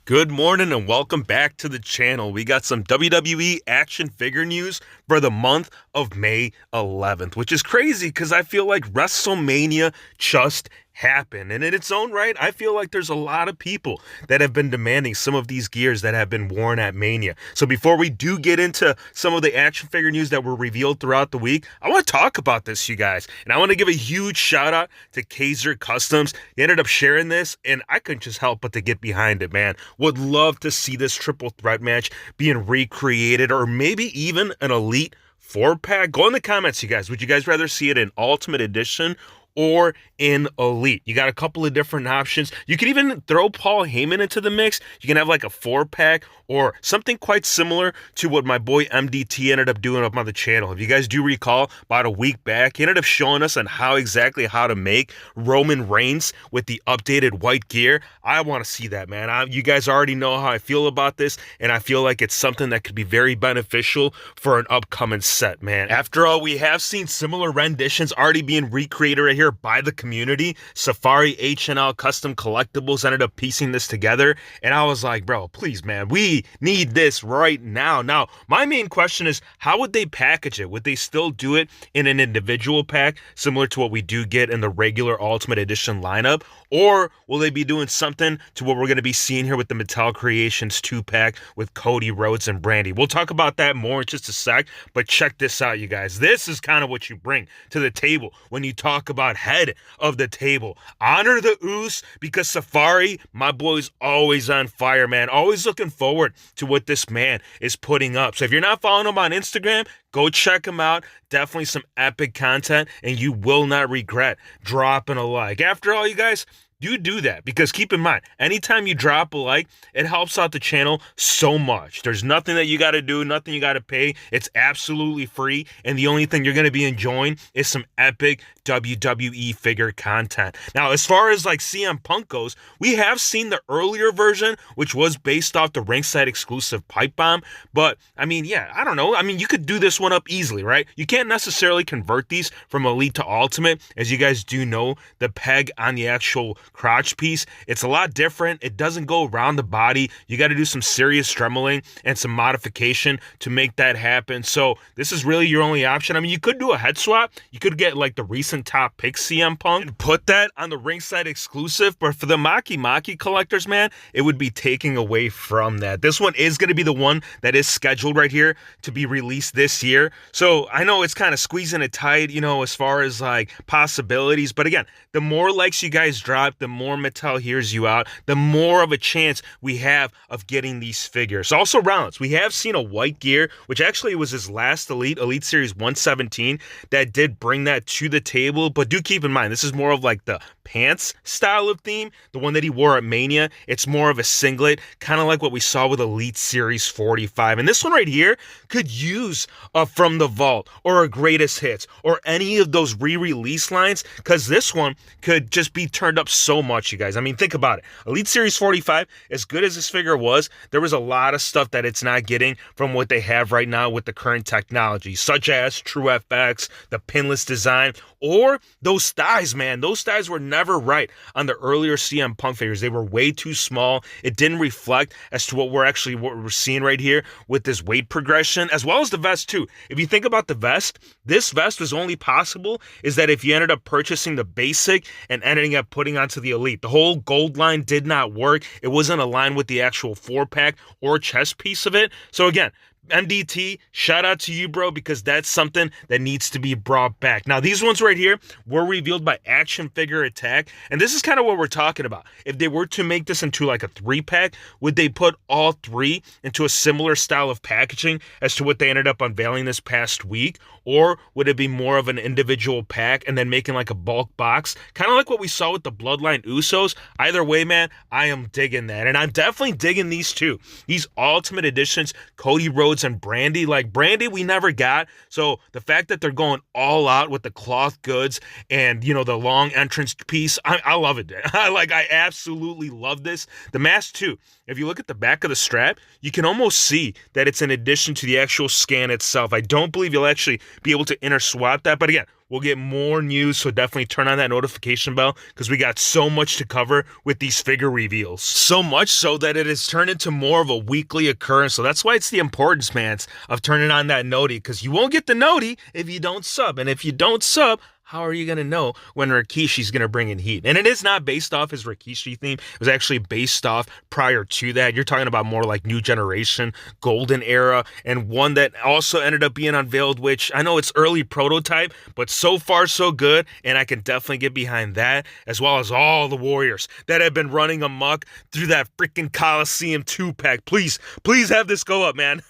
Good morning and welcome back to the channel. We got some WWE action figure news for the month of May 11th, which is crazy because I feel like WrestleMania just happened. And in its own right, I feel like there's a lot of people that have been demanding some of these gears that have been worn at Mania. So before we do get into some of the action figure news that were revealed throughout the week, I want to talk about this, you guys. And I want to give a huge shout out to Kaiser Customs. He ended up sharing this and I couldn't just help but to get behind it, man. Would love to see this triple threat match being recreated or maybe even an Elite 4-pack. Go in the comments, you guys. Would you guys rather see it in Ultimate Edition or in Elite? You got a couple of different options. You could even throw Paul Heyman into the mix. You can have like a 4-pack or something quite similar to what my boy MDT ended up doing up on the channel. If you guys do recall, about a week back, he ended up showing us on how to make Roman Reigns with the updated white gear. I want to see that, man. You guys already know how I feel about this, and I feel like it's something that could be very beneficial for an upcoming set, man. After all, we have seen similar renditions already being recreated right here by the community. Safari H&L Custom Collectibles ended up piecing this together, and I was like, bro, please, man, we need this right now. Now, my main question is, how would they package it? Would they still do it in an individual pack, similar to what we do get in the regular Ultimate Edition lineup? Or will they be doing something to what we're going to be seeing here with the Mattel Creations 2-pack with Cody, Rhodes, and Brandi? We'll talk about that more in just a sec, but check this out, you guys. This is kind of what you bring to the table when you talk about head of the table. Honor the Uce, because Safari, my boy's always on fire, man. Always looking forward to what this man is putting up. So if you're not following him on Instagram, go check him out. Definitely some epic content, and you will not regret dropping a like. After all, you guys, you do that, because keep in mind, anytime you drop a like, it helps out the channel so much. There's nothing that you got to do, nothing you got to pay. It's absolutely free, and the only thing you're going to be enjoying is some epic WWE figure content. Now, as far as like CM Punk goes, we have seen the earlier version, which was based off the Ringside exclusive pipe bomb, but I mean, yeah, I don't know. I mean, you could do this one up easily, right? You can't necessarily convert these from Elite to Ultimate. As you guys do know, the peg on the actual crotch piece, it's a lot different. It doesn't go around the body. You got to do some serious dremeling and some modification to make that happen. So this is really your only option. I mean, you could do a head swap. You could get like the recent top pick CM Punk and put that on the Ringside exclusive, but for the Maki collectors, man, it would be taking away from that. This one is going to be the one that is scheduled right here to be released this year. So I know it's kind of squeezing it tight, you know, as far as like possibilities, but again, the more likes you guys drop, the more Mattel hears you out, the more of a chance we have of getting these figures. Also, Rollins, we have seen a white gear, which actually was his last Elite Series 117, that did bring that to the table. But do keep in mind, this is more of like the pants style of theme, the one that he wore at Mania. It's more of a singlet, kind of like what we saw with Elite Series 45. And this one right here could use a From the Vault or a Greatest Hits or any of those re-release lines, because this one could just be turned up so much, you guys. I mean, think about it. Elite Series 45, as good as this figure was, there was a lot of stuff that it's not getting from what they have right now with the current technology, such as True FX, the pinless design, or those thighs, man. Those thighs were never right on the earlier CM Punk figures. They were way too small. It didn't reflect as to what we're seeing right here with this weight progression, as well as the vest too. If you think about the vest, this vest was only possible is that if you ended up purchasing the basic and ending up putting onto the Elite. The whole gold line did not work. It wasn't aligned with the actual 4-pack or chest piece of it. So again, MDT, shout out to you, bro, because that's something that needs to be brought back. Now, these ones right here were revealed by Action Figure Attack, and this is kind of what we're talking about. If they were to make this into like a 3-pack, would they put all 3 into a similar style of packaging as to what they ended up unveiling this past week? Or would it be more of an individual pack and then making like a bulk box? Kind of like what we saw with the Bloodline Usos. Either way, man, I am digging that. And I'm definitely digging these too. These Ultimate Editions, Cody Rhodes and Brandi. Like Brandi, we never got. So the fact that they're going all out with the cloth goods and, you know, the long entrance piece, I love it. I absolutely love this. The mask too. If you look at the back of the strap, you can almost see that it's in addition to the actual scan itself. I don't believe you'll actually be able to interswap that. But again, we'll get more news, so definitely turn on that notification bell because we got so much to cover with these figure reveals. So much so that it has turned into more of a weekly occurrence. So that's why it's the importance, man, of turning on that noti, because you won't get the noti if you don't sub. And if you don't sub, how are you going to know when Rikishi's going to bring in heat? And it is not based off his Rikishi theme. It was actually based off prior to that. You're talking about more like new generation, golden era, and one that also ended up being unveiled, which I know it's early prototype, but so far so good. And I can definitely get behind that, as well as all the warriors that have been running amok through that freaking Coliseum 2-pack. Please have this go up, man.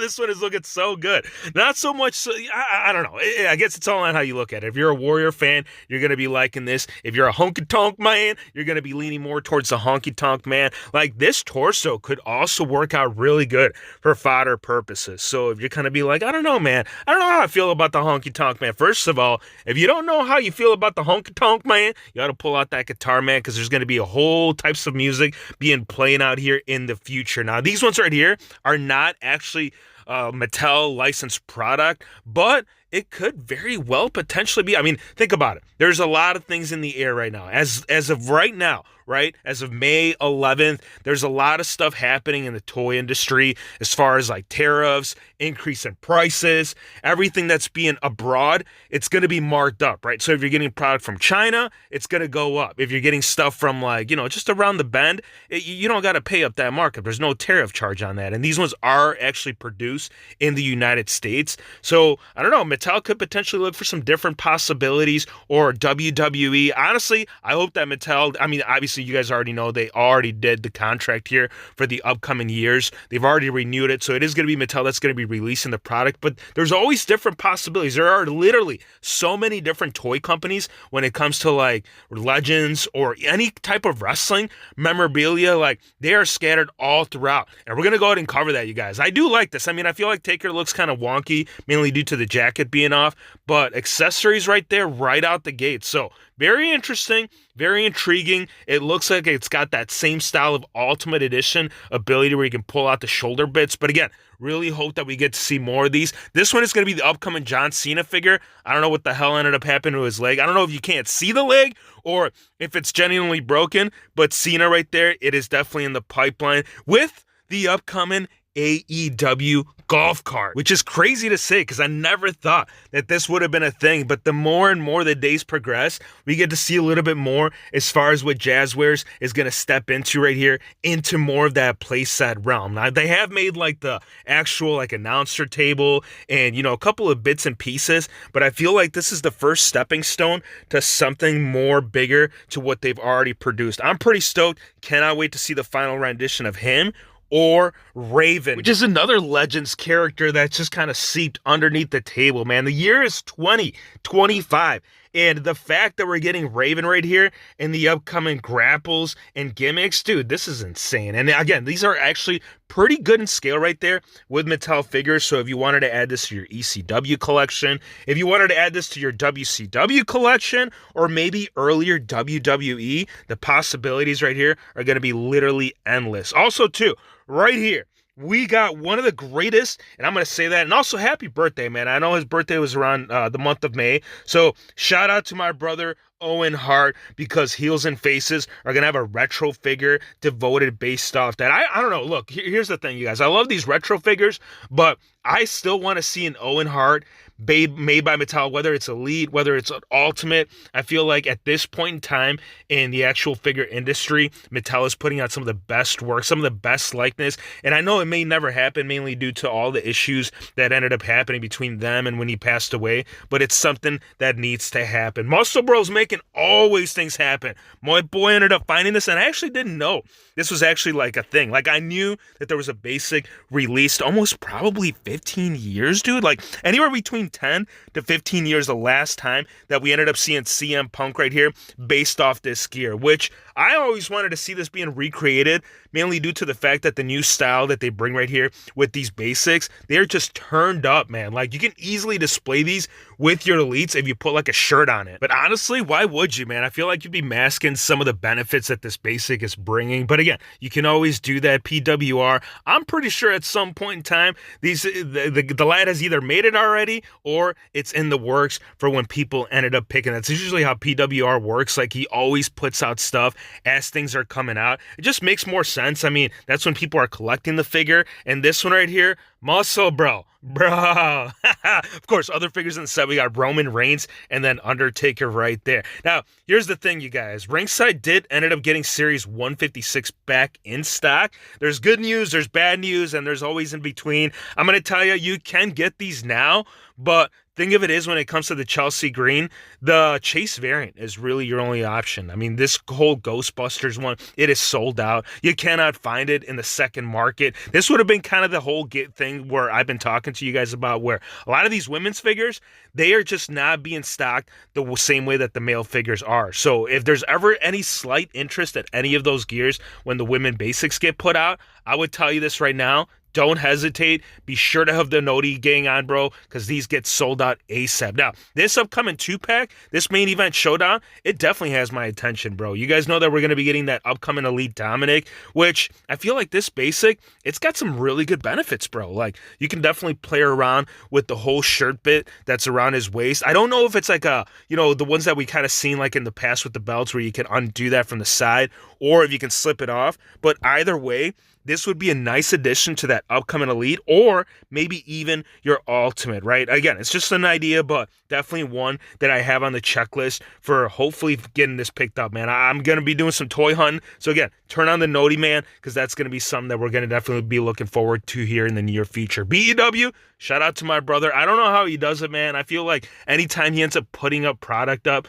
This one is looking so good. Not so much, so, I don't know. I guess it's all on how you look at it. If you're a Warrior fan, you're going to be liking this. If you're a honky tonk man, you're going to be leaning more towards the honky tonk man. Like, this torso could also work out really good for fodder purposes. So if you're kind of be like, I don't know, man. I don't know how I feel about the honky tonk man. First of all, if you don't know how you feel about the honky tonk man, you got to pull out that guitar, man, because there's going to be a whole types of music being playing out here in the future. Now, these ones right here are not actually Mattel licensed product, but it could very well potentially be. I mean, think about it. There's a lot of things in the air right now. As of right now, right? As of May 11th, there's a lot of stuff happening in the toy industry as far as like tariffs, increase in prices, everything that's being abroad, it's going to be marked up, right? So if you're getting product from China, it's going to go up. If you're getting stuff from like, just around the bend, you don't got to pay up that markup. There's no tariff charge on that. And these ones are actually produced in the United States. So I don't know, Mattel could potentially look for some different possibilities, or WWE. Honestly, I hope that Mattel, I mean, obviously you guys already know they already did the contract here for the upcoming years. They've already renewed it. So it is going to be Mattel that's going to be releasing the product, but there's always different possibilities. There are literally so many different toy companies when it comes to like Legends or any type of wrestling memorabilia. Like, they are scattered all throughout, and we're going to go ahead and cover that, you guys. I do like this. I mean, I feel like Taker looks kind of wonky, mainly due to the jacket being off, but accessories right there, right out the gate. So very interesting, very intriguing. It looks like it's got that same style of Ultimate Edition ability where you can pull out the shoulder bits. But again, really hope that we get to see more of these. This one is going to be the upcoming John Cena figure. I don't know what the hell ended up happening to his leg. I don't know if you can't see the leg or if it's genuinely broken, but Cena right there, it is definitely in the pipeline with the upcoming AEW golf cart, which is crazy to say because I never thought that this would have been a thing. But the more and more the days progress, we get to see a little bit more as far as what Jazzwares is going to step into right here, into more of that playset realm. Now, they have made like the actual like announcer table and, a couple of bits and pieces, but I feel like this is the first stepping stone to something more bigger to what they've already produced. I'm pretty stoked. Cannot wait to see the final rendition of him or Raven, which is another Legends character that's just kind of seeped underneath the table, man. The year is 2025, and the fact that we're getting Raven right here in the upcoming grapples and gimmicks, dude, this is insane. And again, these are actually pretty good in scale right there with Mattel figures. So if you wanted to add this to your ECW collection, if you wanted to add this to your WCW collection, or maybe earlier WWE, the possibilities right here are going to be literally endless. Also, too, right here, we got one of the greatest, and I'm going to say that, and also happy birthday, man. I know his birthday was around the month of May, so shout out to my brother, Owen Hart, because Heels and Faces are going to have a retro figure devoted based off that. I don't know, look, here's the thing, you guys. I love these retro figures, but I still want to see an Owen Hart made by Mattel, whether it's Elite, whether it's Ultimate. I feel like at this point in time in the actual figure industry, Mattel is putting out some of the best work, some of the best likeness. And I know it may never happen, mainly due to all the issues that ended up happening between them and when he passed away, but it's something that needs to happen. Muscle Bro's making always things happen. My boy ended up finding this, and I actually didn't know this was actually like a thing. Like, I knew that there was a basic released almost probably 15 years, dude. Like, anywhere between 10 to 15 years the last time that we ended up seeing CM Punk right here based off this gear, which I always wanted to see this being recreated, mainly due to the fact that the new style that they bring right here with these basics, they're just turned up, man. Like, you can easily display these with your elites if you put like a shirt on it. But honestly, why would you, man? I feel like you'd be masking some of the benefits that this basic is bringing. But again, you can always do that. PWR, I'm pretty sure at some point in time, the lad has either made it already or it's in the works for when people ended up picking. That's usually how PWR works. Like, he always puts out stuff as things are coming out. It just makes more sense. I mean, that's when people are collecting the figure. And this one right here, muscle, bro. Of course, other figures in the set, we got Roman Reigns and then Undertaker right there. Now, here's the thing, you guys. Ringside ended up getting Series 156 back in stock. There's good news, there's bad news, and there's always in between. I'm going to tell you, you can get these now, but thing of it is, when it comes to the Chelsea Green, the Chase variant is really your only option. I mean, this whole Ghostbusters one, it is sold out. You cannot find it in the second market. This would have been kind of the whole thing where I've been talking to you guys about, where a lot of these women's figures, they are just not being stocked the same way that the male figures are. So if there's ever any slight interest at any of those gears when the women basics get put out, I would tell you this right now. Don't hesitate. Be sure to have the Noti gang on, bro, because these get sold out ASAP. Now, this upcoming 2-pack, this main event showdown, it definitely has my attention, bro. You guys know that we're going to be getting that upcoming Elite Dominic, which I feel like this basic, it's got some really good benefits, bro. Like, you can definitely play around with the whole shirt bit that's around his waist. I don't know if it's like the ones that we kind of seen like in the past with the belts where you can undo that from the side, or if you can slip it off. But either way, this would be a nice addition to that upcoming Elite, or maybe even your Ultimate, right? Again, it's just an idea, but definitely one that I have on the checklist for hopefully getting this picked up, man. I'm going to be doing some toy hunting. So again, turn on the Noti, man, because that's going to be something that we're going to definitely be looking forward to here in the near future. BEW, shout out to my brother. I don't know how he does it, man. I feel like anytime he ends up putting up product up,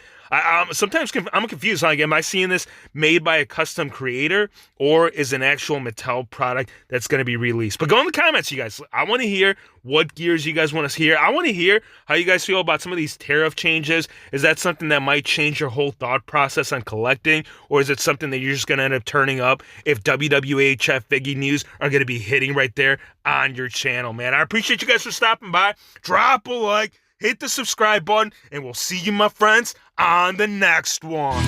sometimes I'm confused. Like, am I seeing this made by a custom creator, or is an actual Mattel product that's going to be released? But go in the comments, you guys. I want to hear what gears you guys want to hear. I want to hear how you guys feel about some of these tariff changes. Is that something that might change your whole thought process on collecting, or is it something that you're just going to end up turning up if WWHF Figgy News are going to be hitting right there on your channel, man? I appreciate you guys for stopping by. Drop a like, hit the subscribe button, and we'll see you, my friends, on the next one.